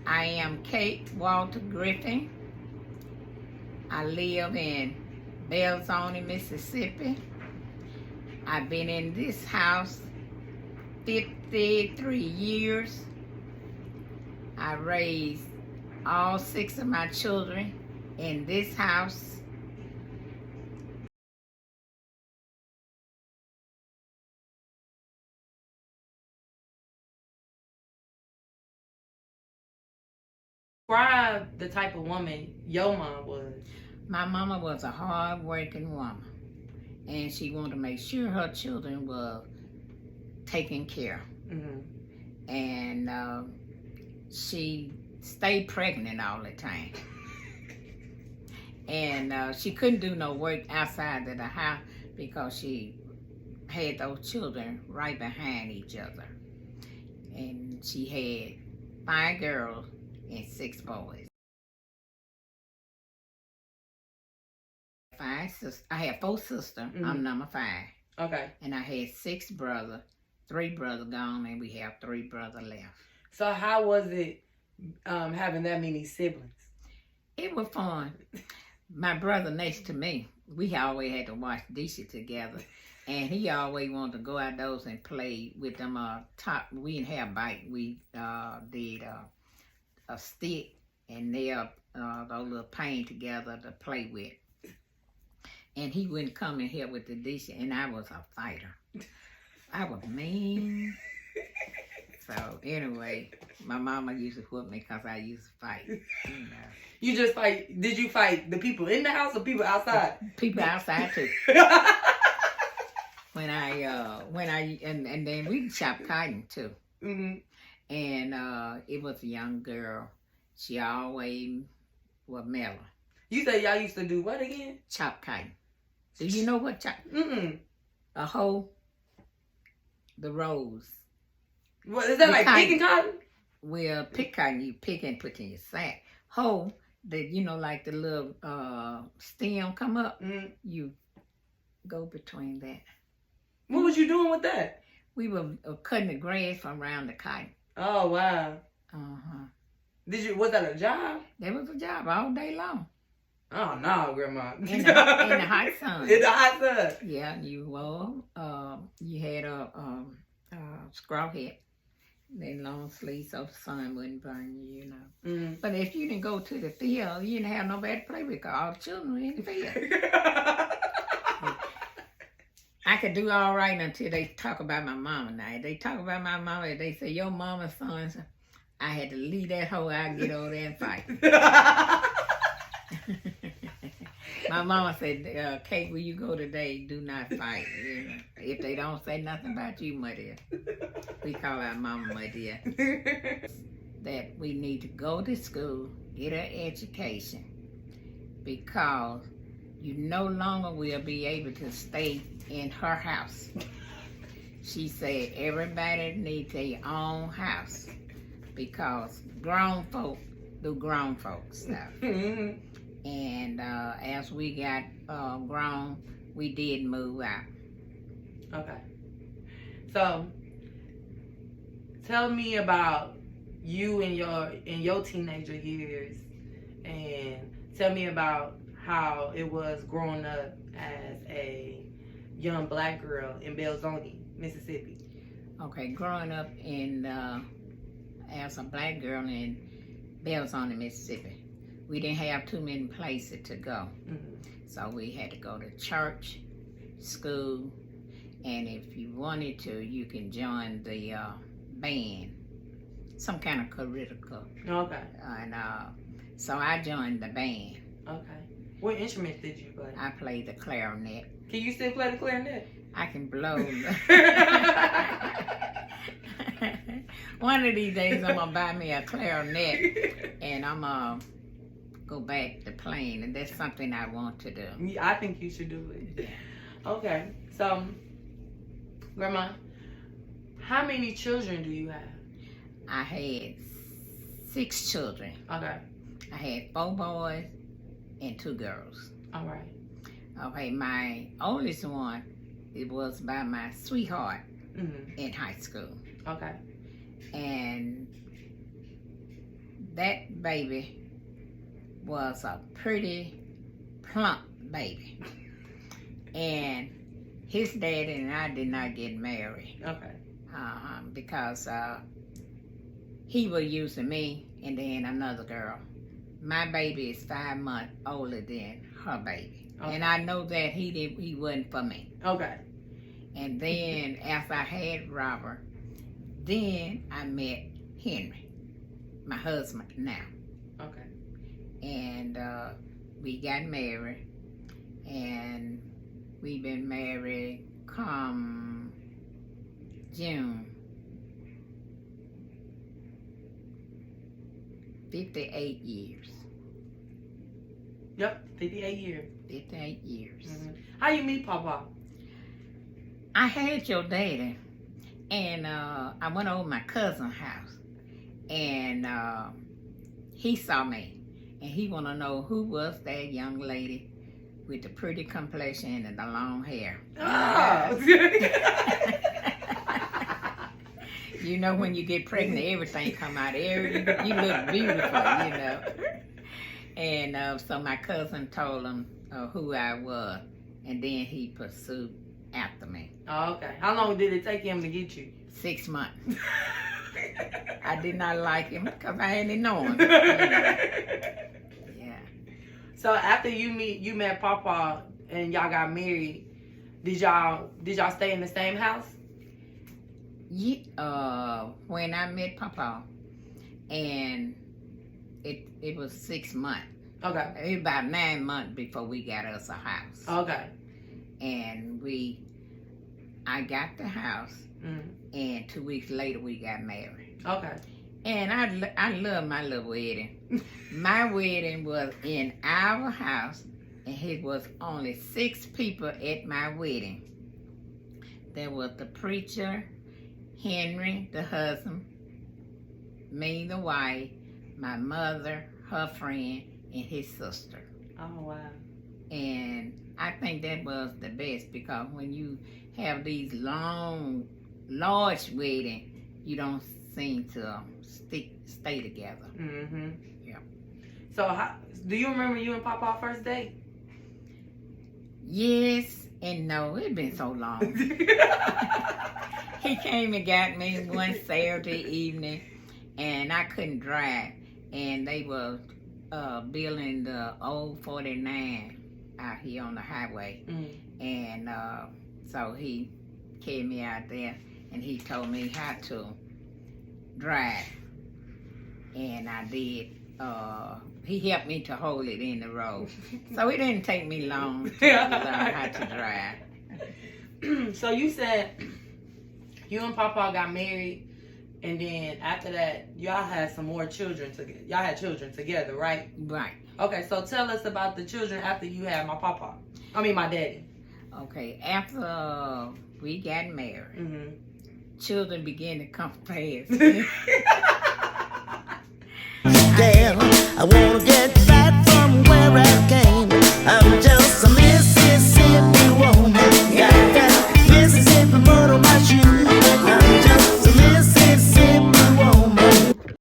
I am Kate Walter Griffin. I live in Belzoni, Mississippi. I've been in this house 53 years. I raised all 6 of my children in this house. Describe the type of woman your mom was. My mama was a hard-working woman, and she wanted to make sure her children were taken care of. Mm-hmm. And she stayed pregnant all the time. And she couldn't do no work outside of the house because she had those children right behind each other. And she had 5 girls and 6 boys. I had 4 sisters. Mm-hmm. I'm number 5. Okay. And I had 6 brothers. 3 brothers gone, and we have 3 brothers left. So how was it having that many siblings? It was fun. My brother next to me, we always had to wash dishes together. And he always wanted to go outdoors and play with them we didn't have bike. We did a stick and nailed those little paint together to play with. And he wouldn't come in here with the dishes, and I was a fighter. I was mean. So anyway, my mama used to whoop me because I used to fight. You know. You just fight? Did you fight the people in the house or people outside? People outside too. And then we chopped cotton too. Mm-hmm. And it was a young girl. She always was mellow. You say y'all used to do what again? Chop cotton. Do you know what chop? Mm-mm. A hoe. The rose. What is that, like picking cotton? Well, pick cotton you pick and put in your sack. Hoe, like the little stem come up. Mm-hmm. You go between that. What was you doing with that? We were cutting the grass from around the cotton. Oh wow. Was that a job? That was a job all day long. Oh no, Grandma. In the hot sun. In the hot sun. Yeah, you had a straw hat, then long sleeves so the sun wouldn't burn you, you know. Mm-hmm. But if you didn't go to the field, you didn't have nobody to play with because all the children were in the field. I could do all right until they talk about my mama now. They talk about my mama, they say, your mama's son. I had to leave that hoe out and get over there and fight. My mama said, Kate, will you go today? Do not fight. You know? If they don't say nothing about you, my dear. We call our mama, my dear. That we need to go to school, get an education, because you no longer will be able to stay in her house. She said everybody needs their own house because grown folk do grown folk stuff. And as we got grown, we did move out. Okay. So, tell me about you in your teenager years, and tell me about how it was growing up as a young black girl in Belzoni, Mississippi. Okay, growing up as a black girl in Belzoni, Mississippi. We didn't have too many places to go. Mm-hmm. So we had to go to church, school, and if you wanted to, you can join the band, some kind of curriculum. Okay. And so I joined the band. Okay. What instrument did you play? I played the clarinet. Can you still play the clarinet? I can blow. One of these days I'm going to buy me a clarinet and I'm going to go back to playing, and that's something I want to do. Yeah, I think you should do it. Yeah. Okay. So, Grandma, how many children do you have? I had 6 children. Okay. I had 4 boys and 2 girls. All right. Okay, my oldest one, it was by my sweetheart in high school. Okay. And that baby was a pretty plump baby. And his daddy and I did not get married. Okay. Because he was using me and then another girl. My baby is 5 months older than her baby. Okay. And I know that he wasn't for me. Okay. And then after I had Robert, then I met Henry, my husband now. Okay. And we got married, and we've been married come June. 58 years. Yep, 58 years. 58 years. Mm-hmm. How you meet Papa? I had your daddy, and I went over my cousin's house, and he saw me, and he want to know who was that young lady with the pretty complexion and the long hair. Oh. You know, when you get pregnant, everything come out. You look beautiful, you know. And so my cousin told him who I was, and then he pursued after me. Oh, okay. How long did it take him to get you? 6 months. I did not like him because I didn't know him. You know. Yeah. So after you met Papa and y'all got married, did y'all stay in the same house? When I met Papa, and it was 6 months. Okay. It was about 9 months before we got us a house. Okay. And I got the house, and 2 weeks later we got married. Okay. And I love my little wedding. My wedding was in our house, and it was only 6 people at my wedding. There was the preacher, Henry, the husband, me, the wife, my mother, her friend, and his sister. Oh, wow. And I think that was the best, because when you have these long, large weddings, you don't seem to stay together. Mm-hmm. Yeah. So, do you remember you and Papa first date? Yes and no. It's been so long. He came and got me one Saturday evening, and I couldn't drive, and they were building the old 49 out here on the highway. And so he carried me out there, and he told me how to drive, and I did. He helped me to hold it in the road, so it didn't take me long to learn how to drive. So you said you and Papa got married, and then after that, y'all had some more children together. Y'all had children together, right? Right. Okay, so tell us about the children after you had my daddy. Okay, after we got married, children began to come fast. Girl, I wanna get